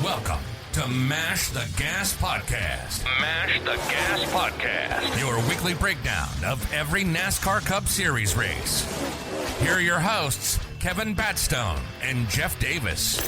Welcome to Mash the Gas Podcast. Mash the Gas Podcast. Your weekly breakdown of every NASCAR Cup Series race. Here are your hosts, Kevin Batstone and Jeff Davis.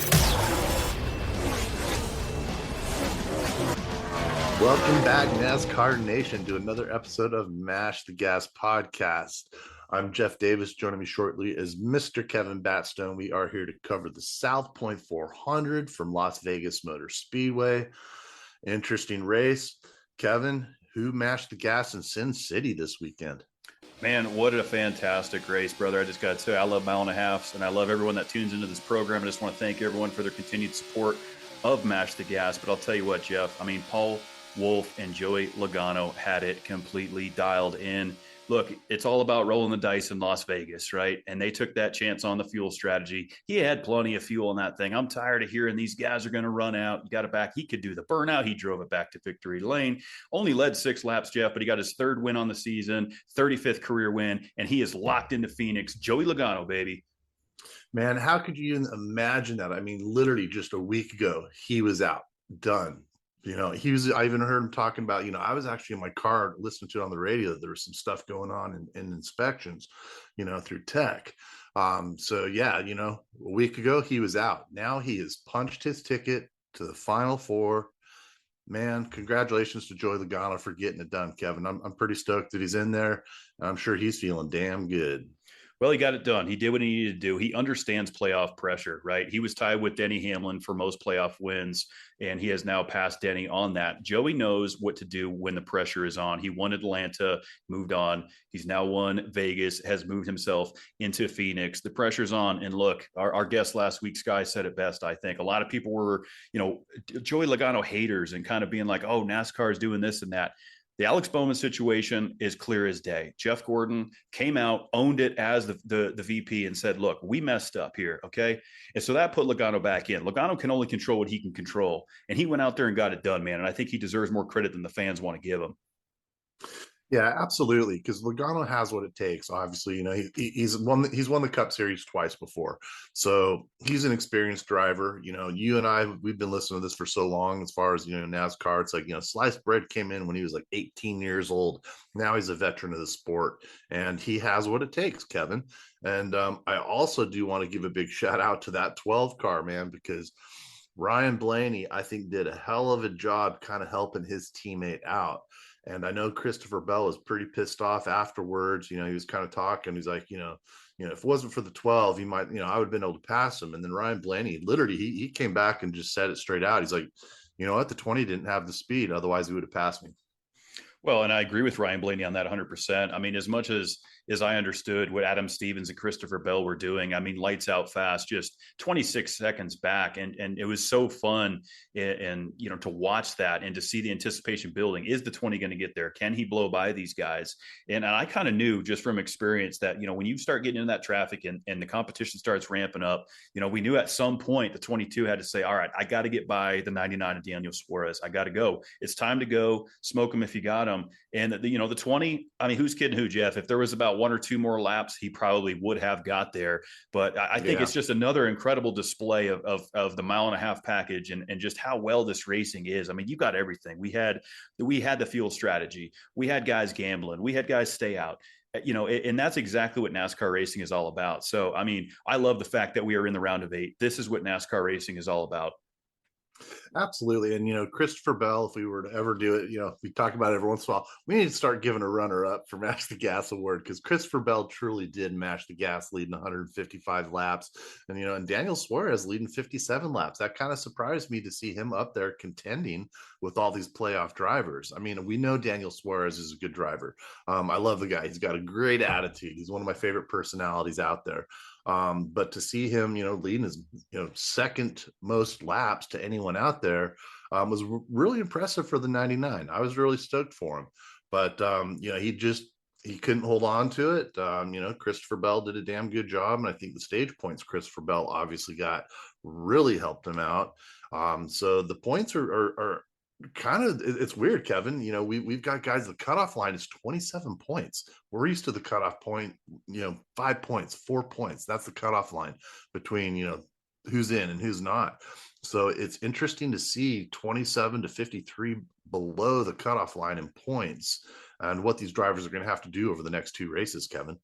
Welcome back, NASCAR Nation, to another episode of Mash the Gas Podcast. I'm Jeff Davis. Joining me shortly is Mr. Kevin Batstone. We are here to cover the South Point 400 from Las Vegas Motor Speedway. Interesting race. Kevin, who mashed the gas in Sin City this weekend? Man, what a fantastic race, brother. I just got to say, I love mile and a halves, and I love everyone that tunes into this program. I just want to thank everyone for their continued support of Mash the Gas. But I'll tell you what, Jeff, Paul Wolfe and Joey Logano had it completely dialed in. Look, it's all about rolling the dice in Las Vegas, right? And they took that chance on the fuel strategy. He had plenty of fuel in that thing. I'm tired of hearing these guys are going to run out. You got it back. He could do the burnout. He drove it back to victory lane. Only led 6 laps, Jeff, but he got his 3rd win on the season, 35th career win, and he is locked into Phoenix. Joey Logano, baby. Man, how could you imagine that? I mean, literally just a week ago, he was out, done. I even heard him talking about, I was actually in my car listening to it on the radio. There was some stuff going on in inspections, through tech. A week ago he was out. Now he has punched his ticket to the Final Four. Man, congratulations to Joey Logano for getting it done, Kevin. I'm pretty stoked that he's in there. I'm sure he's feeling damn good. Well, he got it done. He did what he needed to do. He understands playoff pressure, right? He was tied with Denny Hamlin for most playoff wins, and he has now passed Denny on that. Joey knows what to do when the pressure is on. He won Atlanta, moved on. He's now won Vegas, has moved himself into Phoenix. The pressure's on. And look, our guest last week, Sky, said it best, I think. A lot of people were, Joey Logano haters and kind of being like, oh, NASCAR is doing this and that. The Alex Bowman situation is clear as day. Jeff Gordon came out, owned it as the VP and said, look, we messed up here, okay? And so that put Logano back in. Logano can only control what he can control. And he went out there and got it done, man. And I think he deserves more credit than the fans want to give him. Yeah, absolutely. Because Logano has what it takes. Obviously, he's won the Cup Series twice before, so he's an experienced driver. You and I, we've been listening to this for so long. As far as NASCAR, it's like sliced bread came in when he was like 18 years old. Now he's a veteran of the sport, and he has what it takes, Kevin. And I also do want to give a big shout out to that 12 car, man, because Ryan Blaney, I think, did a hell of a job kind of helping his teammate out. And I know Christopher Bell was pretty pissed off afterwards. He was kind of talking. He's like, if it wasn't for the 12, he might, I would have been able to pass him. And then Ryan Blaney, literally, he came back and just said it straight out. He's like, you know what? The 20 didn't have the speed. Otherwise, he would have passed me. Well, and I agree with Ryan Blaney on that 100%. As much as I understood what Adam Stevens and Christopher Bell were doing, lights out fast, just 26 seconds back. And it was so fun and to watch that and to see the anticipation building. Is the 20 going to get there? Can he blow by these guys? And I kind of knew just from experience that, when you start getting into that traffic and the competition starts ramping up, we knew at some point the 22 had to say, all right, I got to get by the 99 of Daniel Suarez. I got to go. It's time to go. Smoke him if you got him. And the 20, who's kidding who, Jeff? If there was about 1 or 2 more laps, he probably would have got there. But I think it's just another incredible display of the mile and a half package and just how well this racing is. You got everything. We had the fuel strategy. We had guys gambling. We had guys stay out. And that's exactly what NASCAR racing is all about. So, I love the fact that we are in the round of 8. This is what NASCAR racing is all about. Absolutely. And, Christopher Bell, if we were to ever do it, we talk about it every once in a while, we need to start giving a runner up for Mash the Gas award, because Christopher Bell truly did mash the gas, leading 155 laps. And Daniel Suarez leading 57 laps. That kind of surprised me to see him up there contending with all these playoff drivers. We know Daniel Suarez is a good driver. I love the guy. He's got a great attitude. He's one of my favorite personalities out there. But to see him, leading his, second most laps to anyone out there was really impressive for the 99. I was really stoked for him. But, he couldn't hold on to it. Christopher Bell did a damn good job. And I think the stage points Christopher Bell obviously got really helped him out. So the points are kind of, it's weird, Kevin. We've got guys, the cutoff line is 27 points. We're used to the cutoff point, 5 points, 4 points. That's the cutoff line between, who's in and who's not. So it's interesting to see 27 to 53 below the cutoff line in points and what these drivers are going to have to do over the next two races, Kevin.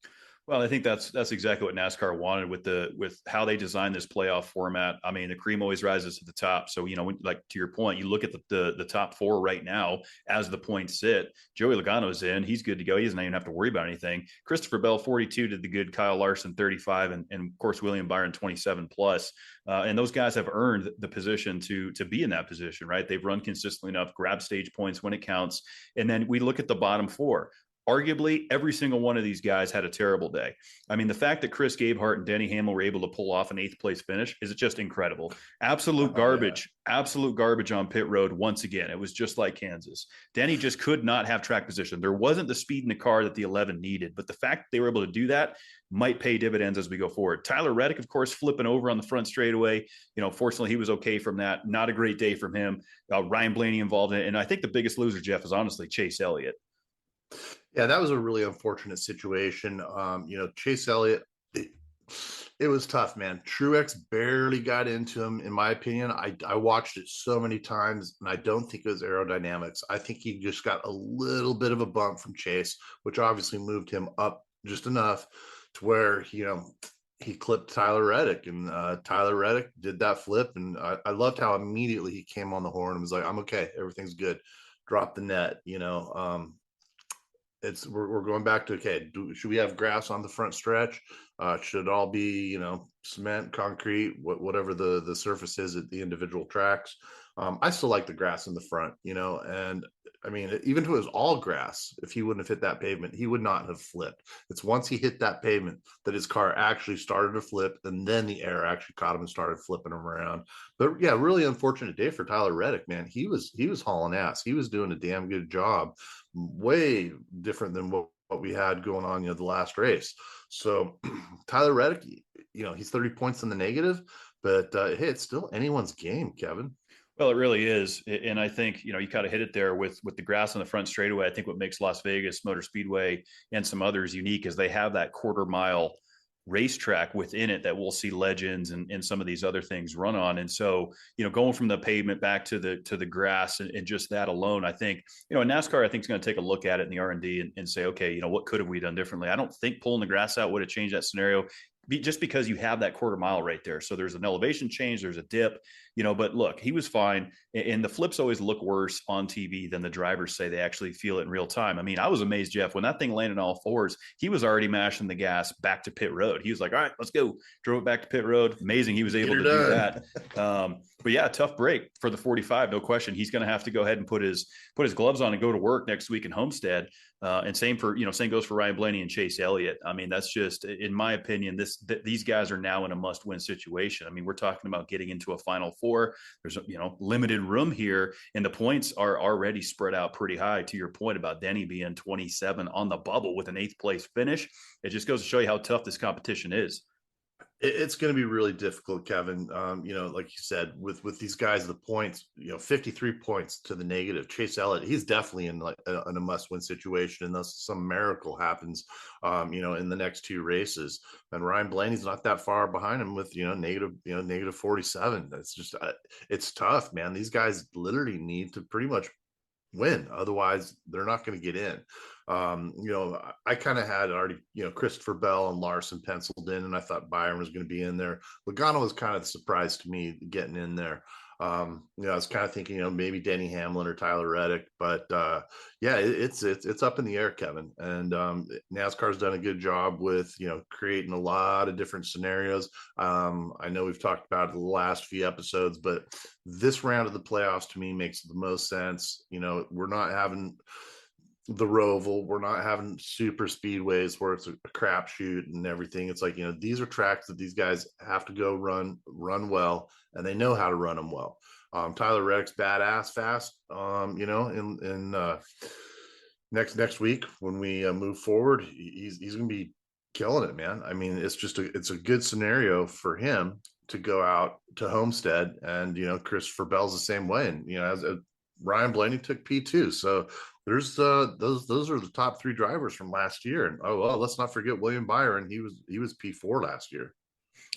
Well, I think that's exactly what NASCAR wanted with how they designed this playoff format. I mean, the cream always rises to the top. So, like to your point, you look at the top four right now as the points sit. Joey Logano's in. He's good to go. He doesn't even have to worry about anything. Christopher Bell, 42, did the good. Kyle Larson, 35, and of course, William Byron, 27 plus. And those guys have earned the position to be in that position, right? They've run consistently enough, grab stage points when it counts. And then we look at the bottom four. Arguably, every single one of these guys had a terrible day. I mean, the fact that Chris Gabehart and Denny Hamlin were able to pull off an 8th place finish is just incredible. Absolute garbage on pit road once again. It was just like Kansas. Denny just could not have track position. There wasn't the speed in the car that the 11 needed, but the fact that they were able to do that might pay dividends as we go forward. Tyler Reddick, of course, flipping over on the front straightaway. Fortunately, he was okay from that. Not a great day from him. Ryan Blaney involved in it. And I think the biggest loser, Jeff, is honestly Chase Elliott. Yeah, that was a really unfortunate situation. Chase Elliott, it was tough, man. Truex barely got into him, in my opinion. I watched it so many times, and I don't think it was aerodynamics. I think he just got a little bit of a bump from Chase, which obviously moved him up just enough to where, he clipped Tyler Reddick, and Tyler Reddick did that flip. And I loved how immediately he came on the horn and was like, I'm okay. Everything's good. Drop the net, we're going back to, okay, should we have grass on the front stretch? Should it all be, cement, concrete, whatever the surface is at the individual tracks? I still like the grass in the front, and I mean, even if it was all grass, if he wouldn't have hit that pavement, he would not have flipped. It's once he hit that pavement that his car actually started to flip, and then the air actually caught him and started flipping him around. But yeah, really unfortunate day for Tyler Reddick, man. He was hauling ass. He was doing a damn good job, way different than what we had going on, the last race. So Tyler Reddick, he's 30 points in the negative, but hey, it's still anyone's game, Kevin. Well, it really is. And I think, you kind of hit it there with the grass on the front straightaway. I think what makes Las Vegas Motor Speedway and some others unique is they have that quarter-mile racetrack within it that we'll see legends and some of these other things run on. And so, going from the pavement back to the grass and just that alone, I think, NASCAR, I think is going to take a look at it in the R&D and say, okay, what could have we done differently? I don't think pulling the grass out would have changed that scenario. Just because you have that quarter mile right there. So there's an elevation change, there's a dip, but look, he was fine. And the flips always look worse on TV than the drivers say they actually feel it in real time. I mean, I was amazed, Jeff, when that thing landed on all fours, he was already mashing the gas back to pit road. He was like, all right, let's go. Drove it back to pit road. Amazing. He was able to do that. But yeah, tough break for the 45. No question. He's going to have to go ahead and put his gloves on and go to work next week in Homestead. And same goes for Ryan Blaney and Chase Elliott. I mean, that's just, in my opinion, these guys are now in a must-win situation. I mean, we're talking about getting into a Final Four. There's limited room here, and the points are already spread out pretty high. To your point about Denny being 27 on the bubble with an 8th place finish, it just goes to show you how tough this competition is. It's going to be really difficult, Kevin. Like you said, with these guys, the points, 53 points to the negative. Chase Elliott, he's definitely in a must-win situation unless some miracle happens, in the next two races. And Ryan Blaney's not that far behind him with negative 47. It's just it's tough, man. These guys literally need to pretty much win, otherwise they're not going to get in. I kind of had already, Christopher Bell and Larson penciled in, and I thought Byron was going to be in there. Logano was kind of the surprise to me getting in there. I was kind of thinking, maybe Denny Hamlin or Tyler Reddick, but yeah, it's up in the air, Kevin. And NASCAR's done a good job with, creating a lot of different scenarios. I know we've talked about it the last few episodes, but this round of the playoffs to me makes the most sense. We're not having the Roval, we're not having super speedways where it's a crapshoot and everything. It's like, these are tracks that these guys have to go run well, and they know how to run them well. Tyler Reddick's badass fast, in next week when we move forward, he's going to be killing it, man. I mean, it's a good scenario for him to go out to Homestead, and Christopher Bell's the same way, and as Ryan Blaney took P2, so there's those are the top three drivers from last year. And let's not forget William Byron. He was P4 last year.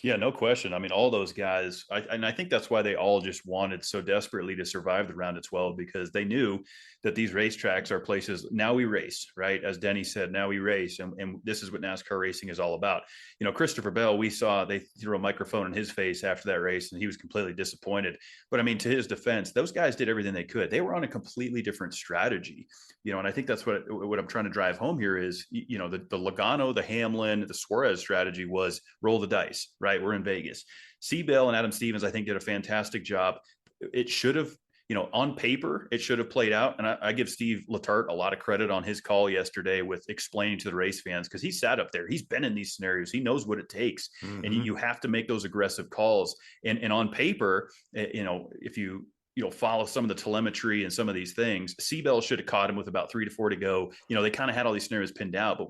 Yeah, no question. I mean, all those guys, and I think that's why they all just wanted so desperately to survive the round of 12, because they knew that these racetracks are places. Now we race, right? As Denny said, now we race. And this is what NASCAR racing is all about. You know, Christopher Bell, we saw they threw a microphone in his face after that race, and he was completely disappointed. But I mean, to his defense, those guys did everything they could. They were on a completely different strategy, you know, and I think that's what I'm trying to drive home here is, you know, the Logano, the Hamlin, the Suarez strategy was roll the dice, right? We're in Vegas. Seabell and Adam Stevens, I think, did a fantastic job. It should have, you know, on paper, it should have played out. And I give Steve Letarte a lot of credit on his call yesterday with explaining to the race fans, because he sat up there. He's been in these scenarios. He knows what it takes. Mm-hmm. And you have to make those aggressive calls. And on paper, you know, if you follow some of the telemetry and some of these things, Seabell should have caught him with about 3 to 4 to go. You know, they kind of had all these scenarios pinned out,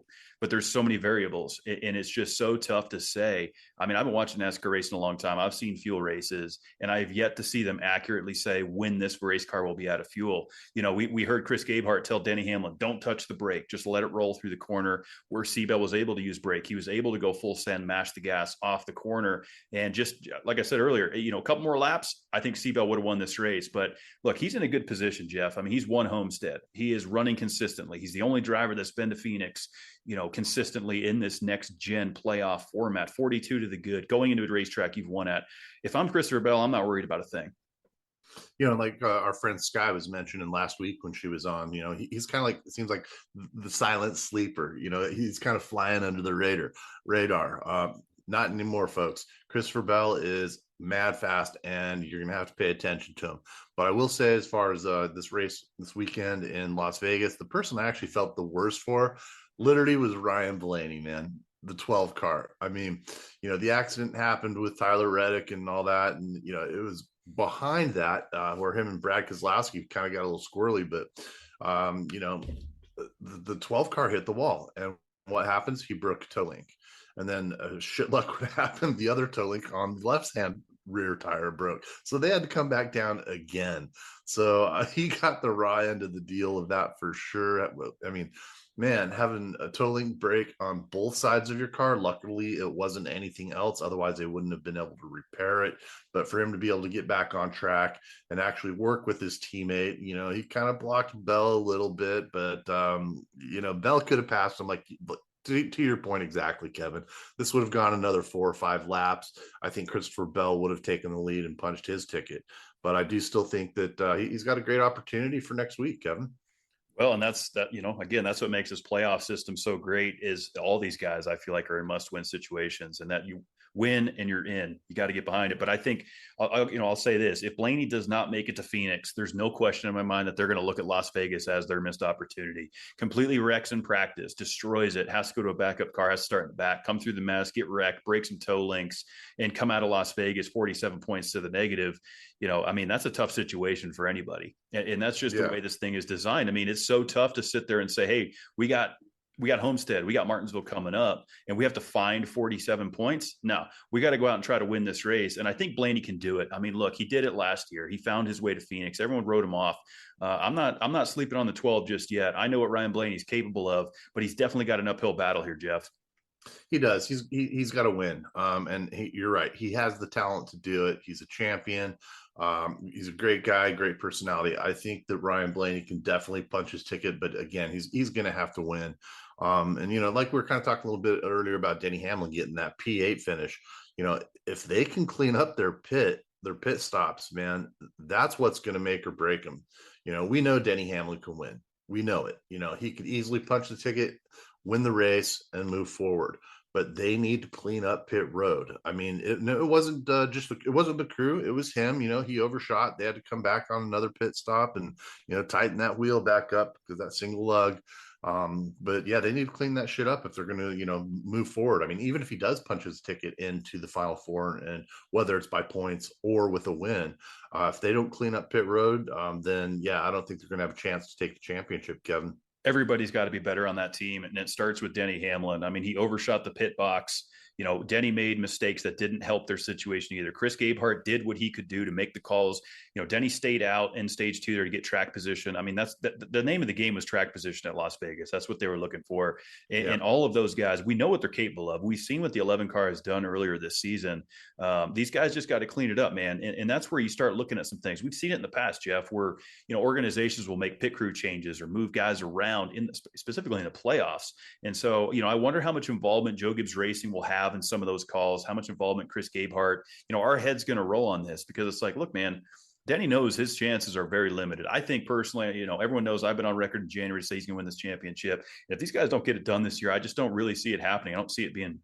but there's so many variables, and it's just so tough to say. I mean, I've been watching NASCAR racing a long time. I've seen fuel races, and I've yet to see them accurately say when this race car will be out of fuel. You know, we heard Chris Gabehart tell Denny Hamlin, don't touch the brake, just let it roll through the corner, where Seabell was able to use brake. He was able to go full send, mash the gas off the corner. And just like I said earlier, you know, a couple more laps, I think Seabell would have won this race. But look, he's in a good position, Jeff. I mean, he's won Homestead. He is running consistently. He's the only driver that's been to Phoenix, you know, consistently in this next gen playoff format, 42 to the good, going into a racetrack you've won at. If I'm Christopher Bell, I'm not worried about a thing. You know, like our friend Sky was mentioning last week when she was on, you know, he's kind of like, it seems like the silent sleeper, you know, he's kind of flying under the radar. Not anymore, folks. Christopher Bell is mad fast, and you're going to have to pay attention to him. But I will say, as far as this race this weekend in Las Vegas, the person I actually felt the worst for literally was Ryan Blaney, man. The 12 car. I mean, you know, the accident happened with Tyler Reddick and all that. And, you know, it was behind that where him and Brad Keselowski kind of got a little squirrely, but, you know, the 12 car hit the wall. And what happens? He broke a toe link. And then shit luck would happen. The other toe link on the left hand rear tire broke. So they had to come back down again. So he got the raw end of the deal of that for sure. I mean, man, having a toe link break on both sides of your car, luckily it wasn't anything else. Otherwise, they wouldn't have been able to repair it. But for him to be able to get back on track and actually work with his teammate, you know, he kind of blocked Bell a little bit, but, you know, Bell could have passed him. Like, to your point exactly, Kevin, this would have gone another 4 or 5 laps. I think Christopher Bell would have taken the lead and punched his ticket. But I do still think that he's got a great opportunity for next week, Kevin. Well, and that's that, you know, again, that's what makes this playoff system so great is all these guys I feel like are in must-win situations, and that you win and you're in. You got to get behind it. But I think, I'll say this: if Blaney does not make it to Phoenix, there's no question in my mind that they're going to look at Las Vegas as their missed opportunity. Completely wrecks in practice, destroys it, has to go to a backup car, has to start in the back, come through the mess, get wrecked, break some toe links, and come out of Las Vegas 47 points to the negative. You know, I mean, that's a tough situation for anybody. And that's just the way this thing is designed. I mean, it's so tough to sit there and say, hey, we got Homestead, we got Martinsville coming up, and we have to find 47 points. No, we got to go out and try to win this race. And I think Blaney can do it. I mean, look, he did it last year. He found his way to Phoenix. Everyone wrote him off. I'm not sleeping on the 12 just yet. I know what Ryan Blaney's capable of, but he's definitely got an uphill battle here, Jeff. He does. He's got to win. And you're right. He has the talent to do it. He's a champion. He's a great guy, great personality. I think that Ryan Blaney can definitely punch his ticket, but again, he's going to have to win. And, you know, like we were kind of talking a little bit earlier about Denny Hamlin getting that P8 finish, you know, if they can clean up their pit stops, man, that's what's going to make or break them. You know, we know Denny Hamlin can win. We know it. You know, he could easily punch the ticket, win the race, and move forward. But they need to clean up pit road. I mean, it wasn't it wasn't the crew. It was him. You know, he overshot. They had to come back on another pit stop and, you know, tighten that wheel back up because that single lug. But yeah, they need to clean that shit up if they're going to, you know, move forward. I mean, even if he does punch his ticket into the Final Four, and whether it's by points or with a win, if they don't clean up pit road, then yeah, I don't think they're going to have a chance to take the championship, Kevin. Everybody's got to be better on that team. And it starts with Denny Hamlin. I mean, he overshot the pit box. Denny made mistakes that didn't help their situation either. Chris Gabehart did what he could do to make the calls. Denny stayed out in stage 2 there to get track position. I mean, that's the name of the game was track position at Las Vegas. That's what they were looking for. And all of those guys, we know what they're capable of. We've seen what the 11 car has done earlier this season. These guys just got to clean it up, man. And that's where you start looking at some things. We've seen it in the past, Jeff, where, organizations will make pit crew changes or move guys around specifically in the playoffs. And so, I wonder how much involvement Joe Gibbs Racing will have in some of those calls, how much involvement Chris Gabehart, our head's going to roll on this, because it's like, look, man, Denny knows his chances are very limited. I think personally, everyone knows I've been on record in January to say he's going to win this championship. And if these guys don't get it done this year, I just don't really see it happening. I don't see it being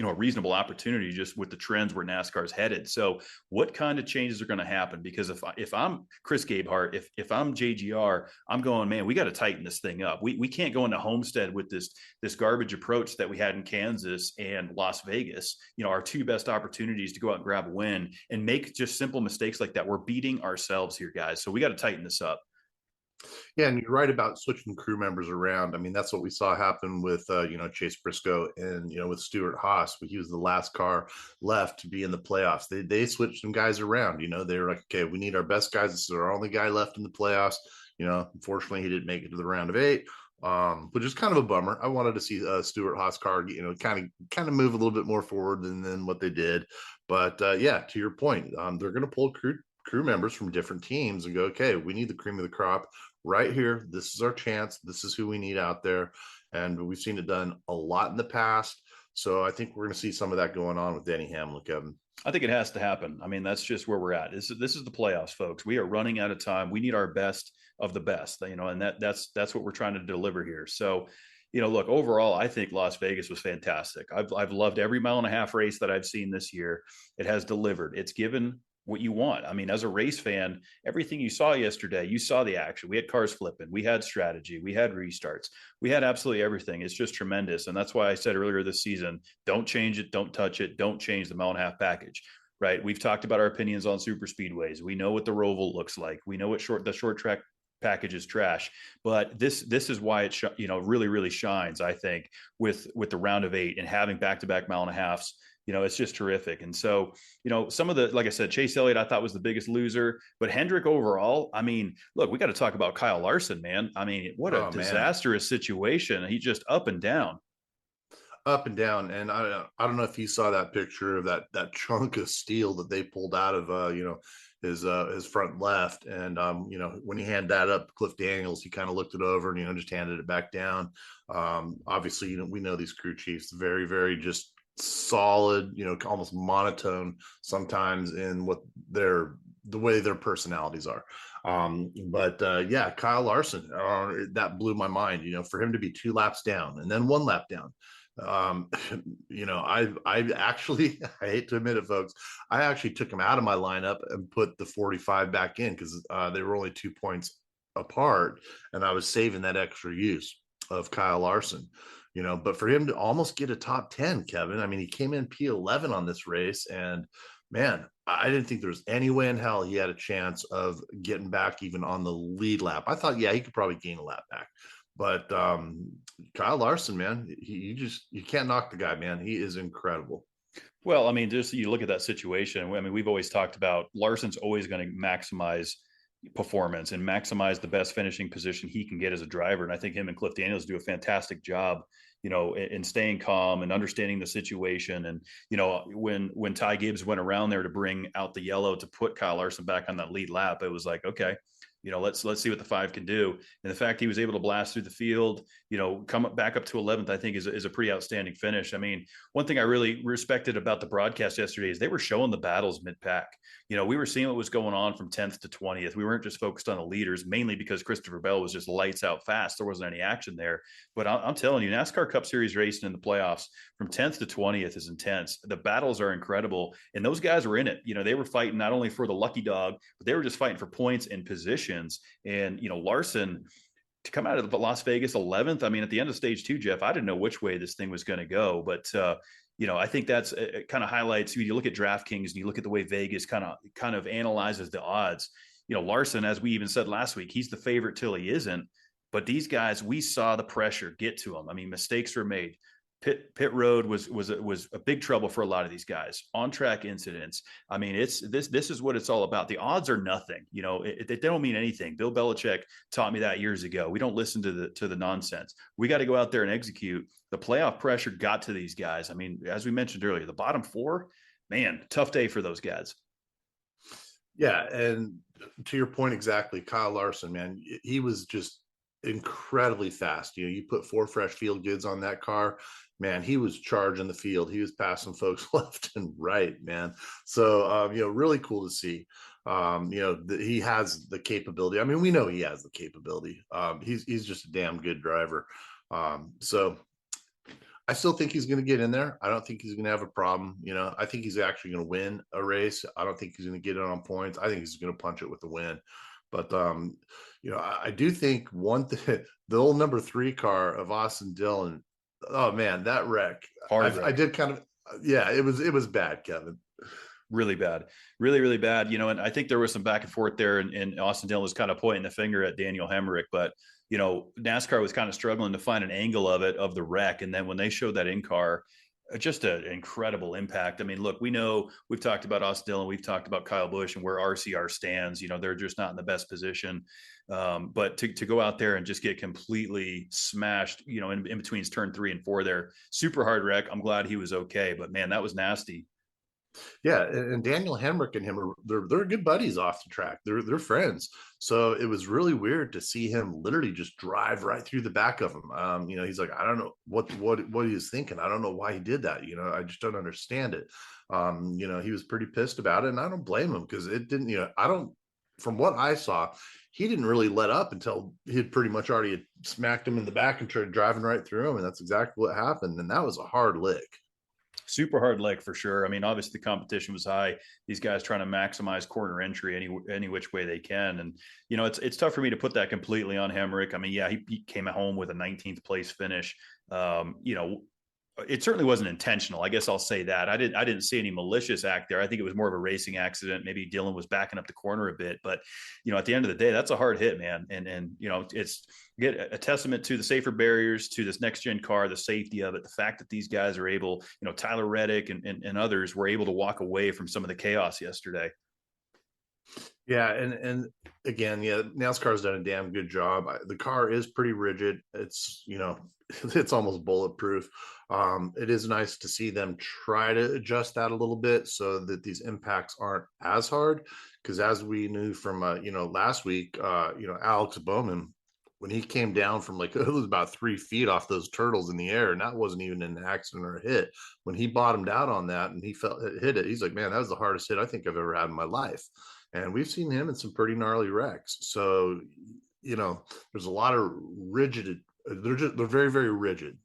a reasonable opportunity just with the trends where NASCAR is headed. So what kind of changes are going to happen? Because if I'm Chris Gabehart, if I'm JGR, I'm going, man, we got to tighten this thing up. We can't go into Homestead with this garbage approach that we had in Kansas and Las Vegas, our 2 best opportunities to go out and grab a win, and make just simple mistakes like that. We're beating ourselves here, guys. So we got to tighten this up. Yeah, and you're right about switching crew members around. I mean, that's what we saw happen with, Chase Briscoe and, with Stuart Haas. He was the last car left to be in the playoffs. They switched some guys around. They were like, okay, we need our best guys. This is our only guy left in the playoffs. Unfortunately, he didn't make it to the round of 8, which is kind of a bummer. I wanted to see Stuart Haas car, kind of move a little bit more forward than what they did. But to your point, they're going to pull crew members from different teams and go, okay, we need the cream of the crop right here. This is our chance. This is who we need out there. And we've seen it done a lot in the past. So I think we're going to see some of that going on with Denny Hamlin, Kevin. I think it has to happen. I mean, that's just where we're at. This is the playoffs, folks. We are running out of time. We need our best of the best, and that's what we're trying to deliver here. So, look, overall, I think Las Vegas was fantastic. I've loved every mile-and-a-half race that I've seen this year. It has delivered. It's given what you want. I mean, as a race fan, everything you saw yesterday, you saw the action. We had cars flipping, we had strategy, we had restarts, we had absolutely everything. It's just tremendous. And that's why I said earlier this season, don't change it, don't touch it, don't change the mile-and-a-half package, right? We've talked about our opinions on super speedways. We know what the Roval looks like. We know what the short track package is trash, but this is why it really, really shines, I think, with the round of 8 and having back-to-back mile-and-a-halfs. It's just terrific. And so, some of like I said, Chase Elliott, I thought was the biggest loser, but Hendrick overall, I mean, look, we got to talk about Kyle Larson, man. I mean, what a disastrous situation. He just up and down. And I don't know if you saw that picture of that chunk of steel that they pulled out of, his front left. And, when he handed that up, Cliff Daniels, he kind of looked it over and, just handed it back down. Obviously, we know these crew chiefs, very, very just solid, almost monotone sometimes in the way their personalities are. But Kyle Larson, that blew my mind, for him to be 2 laps down and then 1 lap down. I actually, I hate to admit it, folks, I actually took him out of my lineup and put the 45 back in because they were only 2 points apart, and I was saving that extra use of Kyle Larson. But for him to almost get a top 10, Kevin, I mean, he came in P11 on this race, and man, I didn't think there was any way in hell he had a chance of getting back even on the lead lap. I thought, he could probably gain a lap back. But Kyle Larson, man, you can't knock the guy, man. He is incredible. Well, I mean, just you look at that situation. I mean, we've always talked about Larson's always going to maximize performance and maximize the best finishing position he can get as a driver. And I think him and Cliff Daniels do a fantastic job, in staying calm and understanding the situation. And, when Ty Gibbs went around there to bring out the yellow to put Kyle Larson back on that lead lap, it was like, okay, let's see what the 5 can do. And the fact he was able to blast through the field, come back up to 11th, I think is a pretty outstanding finish. I mean, one thing I really respected about the broadcast yesterday is they were showing the battles mid-pack. We were seeing what was going on from 10th to 20th. We weren't just focused on the leaders, mainly because Christopher Bell was just lights out fast. There wasn't any action there. But I'm telling you, NASCAR Cup Series racing in the playoffs from 10th to 20th is intense. The battles are incredible. And those guys were in it. They were fighting not only for the lucky dog, but they were just fighting for points and positions. And, Larson, to come out of Las Vegas 11th, I mean, at the end of stage 2, Jeff, I didn't know which way this thing was going to go. But, I think that's it kind of highlights, you look at DraftKings and you look at the way Vegas kind of analyzes the odds. Larson, as we even said last week, he's the favorite till he isn't. But these guys, we saw the pressure get to them. I mean, mistakes were made. Pit road was a big trouble for a lot of these guys. On track incidents. I mean, this is what it's all about. The odds are nothing. You know, they don't mean anything. Bill Belichick taught me that years ago. We don't listen to the nonsense. We got to go out there and execute. The playoff pressure got to these guys. I mean, as we mentioned earlier, the bottom four, man, tough day for those guys. Yeah, and to your point exactly, Kyle Larson, man, he was just incredibly fast. You know, you put 4 fresh field goods on that car, man, he was charging the field. He was passing folks left and right, man. So, you know, really cool to see. You know, he has the capability. I mean, we know he has the capability. He's just a damn good driver. So I still think he's going to get in there. I don't think he's going to have a problem. You know, I think he's actually going to win a race. I don't think he's going to get it on points. I think he's going to punch it with the win. But, you know, I do think the old number 3 car of Austin Dillon, oh man, that wreck. I did kind of, yeah, it was bad, Kevin. Really bad, really, really bad. You know, and I think there was some back and forth there, and Austin Dillon was kind of pointing the finger at Daniel Hemrick, but you know, NASCAR was kind of struggling to find an angle of the wreck. And then when they showed that in car, just an incredible impact. I mean, look, we know we've talked about Austin Dillon, we've talked about Kyle Busch and where RCR stands. You know, they're just not in the best position. But to go out there and just get completely smashed, you know, in between turn 3 and 4 there, super hard wreck. I'm glad he was okay, but man, that was nasty. Yeah, and Daniel Hemrick and him they're good buddies off the track. They're friends. So it was really weird to see him literally just drive right through the back of him. You know, he's like, I don't know what he was thinking. I don't know why he did that. You know, I just don't understand it. You know, he was pretty pissed about it, and I don't blame him because it didn't. You know, from what I saw, he didn't really let up until he had pretty much already smacked him in the back and started driving right through him, and that's exactly what happened. And that was a hard lick. Super hard leg for sure. I mean, obviously the competition was high. These guys trying to maximize corner entry any which way they can. And, you know, it's tough for me to put that completely on Hemrick. I mean, yeah, he came home with a 19th place finish. You know, it certainly wasn't intentional. I guess I'll say that. I didn't see any malicious act there. I think it was more of a racing accident. Maybe Dillon was backing up the corner a bit, but you know, at the end of the day, that's a hard hit, man. And you know, it's get a testament to the safer barriers, to this next gen car, the safety of it, the fact that these guys are able, you know, Tyler Reddick and others were able to walk away from some of the chaos yesterday. Yeah, and again, yeah, NASCAR's done a damn good job. The car is pretty rigid. It's, you know, it's almost bulletproof. It is nice to see them try to adjust that a little bit so that these impacts aren't as hard. Because as we knew from, you know, last week, you know, Alex Bowman, when he came down from like, it was about 3 feet off those turtles in the air, and that wasn't even an accident or a hit. When he bottomed out on that and he hit it, he's like, man, that was the hardest hit I think I've ever had in my life. And we've seen him in some pretty gnarly wrecks. So, you know, there's a lot of rigid. They're very, very rigid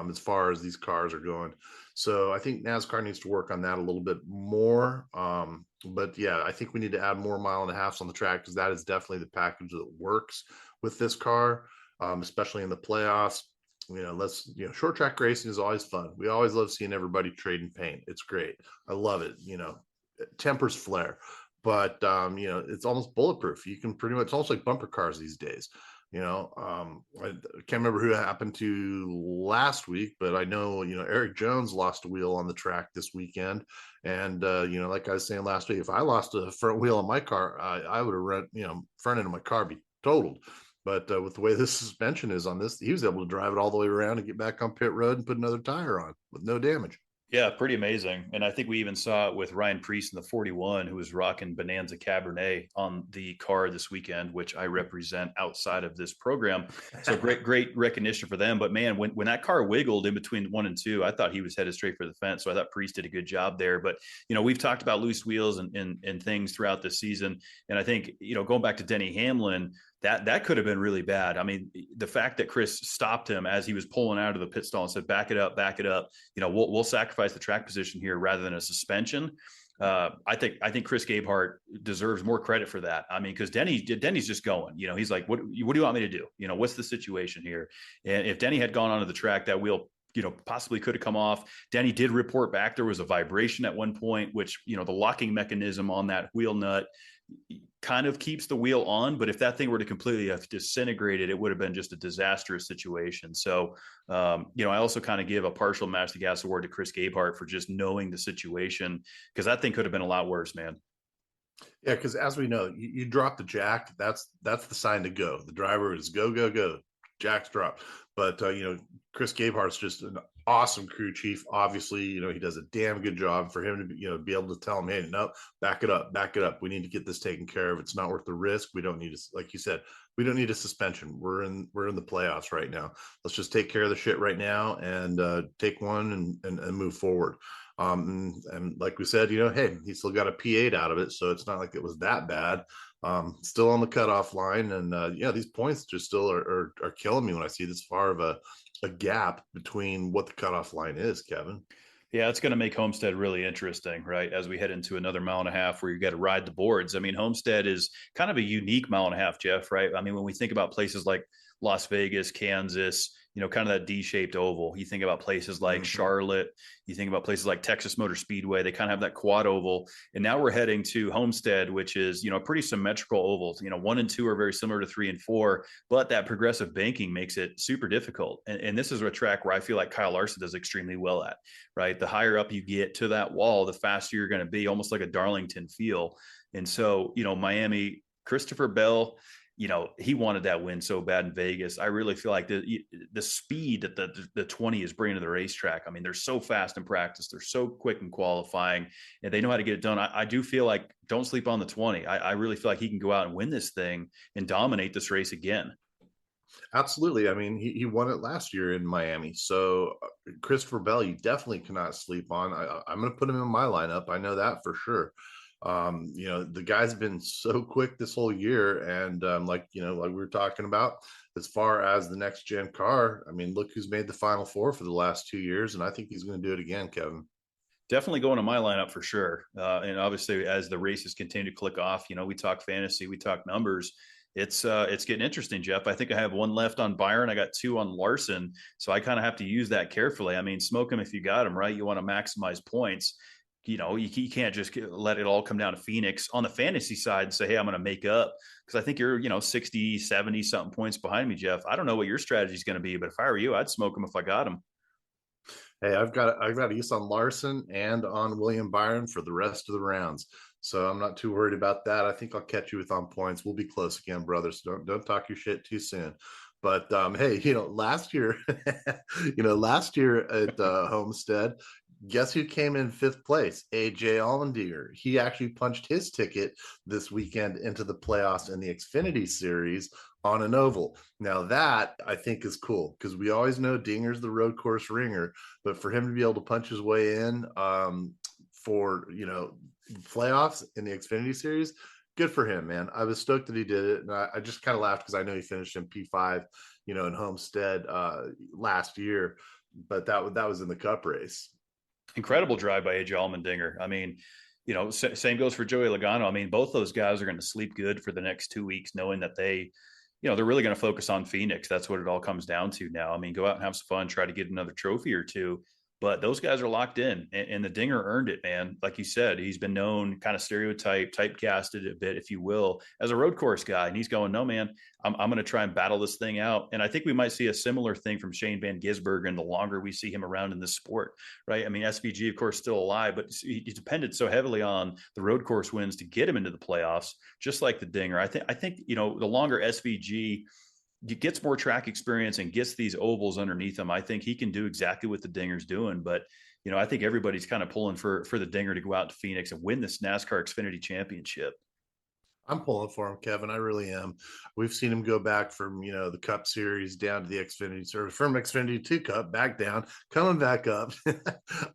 as far as these cars are going. So I think NASCAR needs to work on that a little bit more. But yeah, I think we need to add more 1.5 miles on the track, because that is definitely the package that works with this car, especially in the playoffs. You know, short track racing is always fun. We always love seeing everybody trading paint. It's great. I love it. You know, tempers flare. But, you know, it's almost bulletproof. You can pretty much, it's almost like bumper cars these days. You know, I can't remember who it happened to last week, but I know, you know, Eric Jones lost a wheel on the track this weekend. And, you know, like I was saying last week, if I lost a front wheel on my car, I would have run, you know, front end of my car be totaled. But with the way this suspension is on this, he was able to drive it all the way around and get back on pit road and put another tire on with no damage. Yeah, pretty amazing. And I think we even saw it with Ryan Preece in the 41, who was rocking Bonanza Cabernet on the car this weekend, which I represent outside of this program. So great recognition for them. But man, when that car wiggled in between 1 and 2, I thought he was headed straight for the fence. So I thought Preece did a good job there. But, you know, we've talked about loose wheels and things throughout the season. And I think, you know, going back to Denny Hamlin, that could have been really bad. I mean, the fact that Chris stopped him as he was pulling out of the pit stall and said, back it up. You know, we'll sacrifice the track position here rather than a suspension. I think Chris Gabehart deserves more credit for that. I mean, because Denny's just going, you know, he's like, what do you want me to do? You know, what's the situation here? And if Denny had gone onto the track, that wheel possibly could have come off. Denny did report back there was a vibration at one point, which, the locking mechanism on that wheel nut kind of keeps the wheel on. But if that thing were to completely have disintegrated, it would have been just a disastrous situation. So, I also kind of give a partial Mash the Gas award to Chris Gabehart for just knowing the situation, because that thing could have been a lot worse, man. Yeah, because as we know, you drop the jack, that's the sign to go. The driver is go, go, go. Jack's dropped. But, Chris Gabehart's just an awesome crew chief. Obviously, he does a damn good job. For him to be able to tell him, hey, no, back it up. We need to get this taken care of. It's not worth the risk. We don't need to, like you said, we don't need a suspension. We're in the playoffs right now. Let's just take care of the shit right now and take one and move forward. And like we said, hey, he still got a P8 out of it, so it's not like it was that bad. Still on the cutoff line, and these points just still are killing me when I see this far of a gap between what the cutoff line is, Kevin. Yeah, it's going to make Homestead really interesting, right? As we head into another mile and a half where you got to ride the boards. I mean, Homestead is kind of a unique mile and a half, Jeff, right? I mean, when we think about places like Las Vegas, Kansas, kind of that D-shaped oval. You think about places like Charlotte, you think about places like Texas Motor Speedway, they kind of have that quad oval. And now we're heading to Homestead, which is, a pretty symmetrical oval. 1 and 2 are very similar to 3 and 4, but that progressive banking makes it super difficult. And this is a track where I feel like Kyle Larson does extremely well at, right? The higher up you get to that wall, the faster you're going to be, almost like a Darlington feel. And so, Miami, Christopher Bell, he wanted that win so bad in Vegas. I really feel like the speed that the 20 is bringing to the racetrack. I mean, they're so fast in practice. They're so quick in qualifying, and they know how to get it done. I do feel like don't sleep on the 20. I really feel like he can go out and win this thing and dominate this race again. Absolutely. I mean, he won it last year in Miami. So Christopher Bell, you definitely cannot sleep on. I'm going to put him in my lineup. I know that for sure. The guy's been so quick this whole year, and like we were talking about, as far as the next gen car, I mean, look who's made the Final Four for the last 2 years, and I think he's going to do it again, Kevin. Definitely going to my lineup for sure. And obviously, as the races continue to click off, we talk fantasy, we talk numbers. It's getting interesting, Jeff. I think I have 1 left on Byron. I got 2 on Larson, so I kind of have to use that carefully. I mean, smoke him if you got him, right? You want to maximize points. You can't just let it all come down to Phoenix on the fantasy side and say, hey, I'm going to make up, because I think you're 60, 70 something points behind me, Jeff. I don't know what your strategy is going to be, but if I were you, I'd smoke him if I got him. Hey, I've got use on Larson and on William Byron for the rest of the rounds, so I'm not too worried about that. I think I'll catch you with on points. We'll be close again, brothers. Don't talk your shit too soon. But hey, last year, last year at Homestead, guess who came in 5th place? AJ Allmendinger. He actually punched his ticket this weekend into the playoffs in the Xfinity Series on an oval. Now that I think is cool, because we always know Dinger's the road course ringer, but for him to be able to punch his way in for playoffs in the Xfinity Series, good for him, man. I was stoked that he did it, and I just kind of laughed because I know he finished in P5, in Homestead last year, but that was in the Cup race. Incredible drive by AJ Allmendinger. I mean, same goes for Joey Logano. I mean, both those guys are going to sleep good for the next 2 weeks, knowing that they're really going to focus on Phoenix. That's what it all comes down to now. I mean, go out and have some fun, try to get another trophy or two. But those guys are locked in, and the Dinger earned it, man. Like you said, he's been known, kind of typecasted a bit, if you will, as a road course guy. And he's going, no, man, I'm going to try and battle this thing out. And I think we might see a similar thing from Shane Van Gisbergen the longer we see him around in this sport, right? I mean, SVG, of course, still alive, but he depended so heavily on the road course wins to get him into the playoffs, just like the Dinger. I think the longer SVG gets more track experience and gets these ovals underneath him, I think he can do exactly what the Dinger's doing. But, I think everybody's kind of pulling for the Dinger to go out to Phoenix and win this NASCAR Xfinity Championship. I'm pulling for him, Kevin. I really am. We've seen him go back from, the Cup Series down to the Xfinity Series, from Xfinity to Cup, back down, coming back up.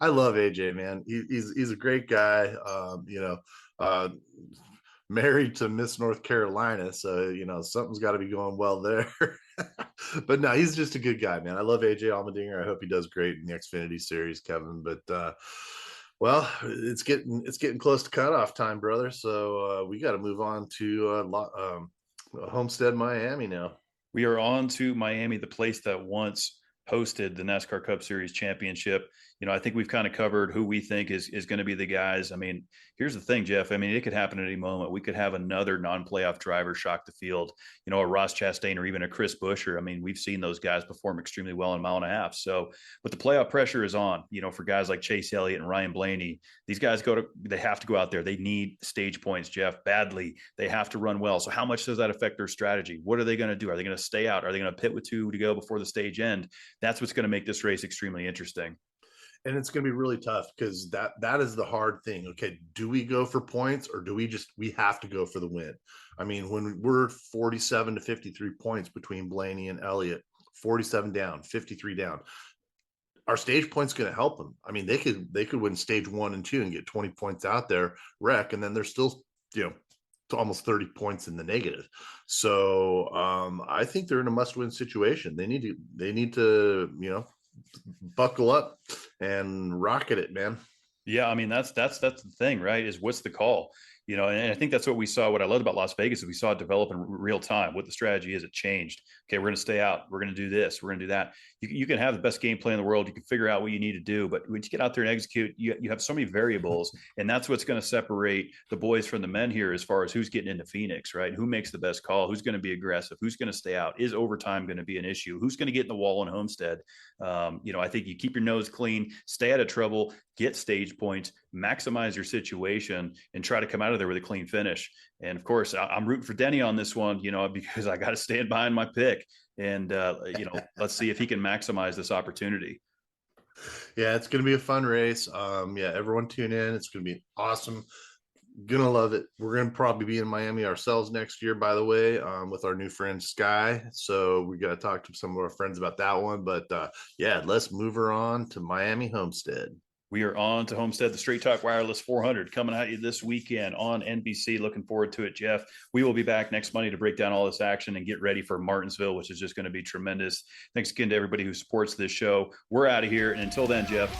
I love AJ, man. He's a great guy. Married to Miss North Carolina, so something's got to be going well there. But no, he's just a good guy, man. I love AJ Allmendinger. I hope he does great in the Xfinity Series, Kevin. But well, it's getting close to cutoff time, brother. So we got to move on to Homestead-Miami now. We are on to Miami, the place that once hosted the NASCAR Cup Series Championship. I think we've kind of covered who we think is going to be the guys. I mean, here's the thing, Jeff. I mean, it could happen at any moment. We could have another non-playoff driver shock the field, a Ross Chastain or even a Chris Buescher. I mean, we've seen those guys perform extremely well in a mile and a half. So, but the playoff pressure is on, for guys like Chase Elliott and Ryan Blaney. These guys they have to go out there. They need stage points, Jeff, badly. They have to run well. So how much does that affect their strategy? What are they going to do? Are they going to stay out? Are they going to pit with 2 to go before the stage end? That's what's going to make this race extremely interesting. And it's going to be really tough because that is the hard thing. Okay, do we go for points or do we have to go for the win? I mean, when we're 47 to 53 points between Blaney and Elliott, 47 down, 53 down, our stage point's going to help them. I mean, they could win stage 1 and 2 and get 20 points out there, wreck, and then they're still, to almost 30 points in the negative. So I think they're in a must-win situation. They need to buckle up and rocket it, man. Yeah, I mean, that's the thing, right? Is what's the call? And I think that's what we saw. What I loved about Las Vegas is we saw it develop in real time. What the strategy is, it changed. Okay, we're going to stay out. We're going to do this. We're going to do that. You can have the best game plan in the world. You can figure out what you need to do. But when you get out there and execute, you have so many variables. And that's what's going to separate the boys from the men here as far as who's getting into Phoenix, right? Who makes the best call? Who's going to be aggressive? Who's going to stay out? Is overtime going to be an issue? Who's going to get in the wall in Homestead? I think you keep your nose clean, stay out of trouble, get stage points, maximize your situation, and try to come out of there with a clean finish. And of course, I'm rooting for Denny on this one, because I got to stand behind my pick. And, let's see if he can maximize this opportunity. Yeah, it's going to be a fun race. Everyone tune in. It's going to be awesome. Gonna love it. We're going to probably be in Miami ourselves next year, by the way, with our new friend Sky. So we got to talk to some of our friends about that one. But let's move her on to Miami Homestead. We are on to Homestead, the Straight Talk Wireless 400 coming at you this weekend on NBC. Looking forward to it, Jeff. We will be back next Monday to break down all this action and get ready for Martinsville, which is just going to be tremendous. Thanks again to everybody who supports this show. We're out of here. And until then, Jeff,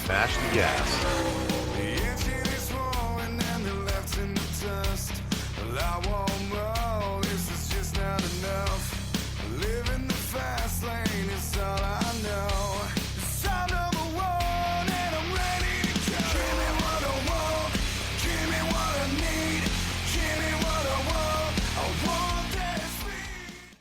smash the gas.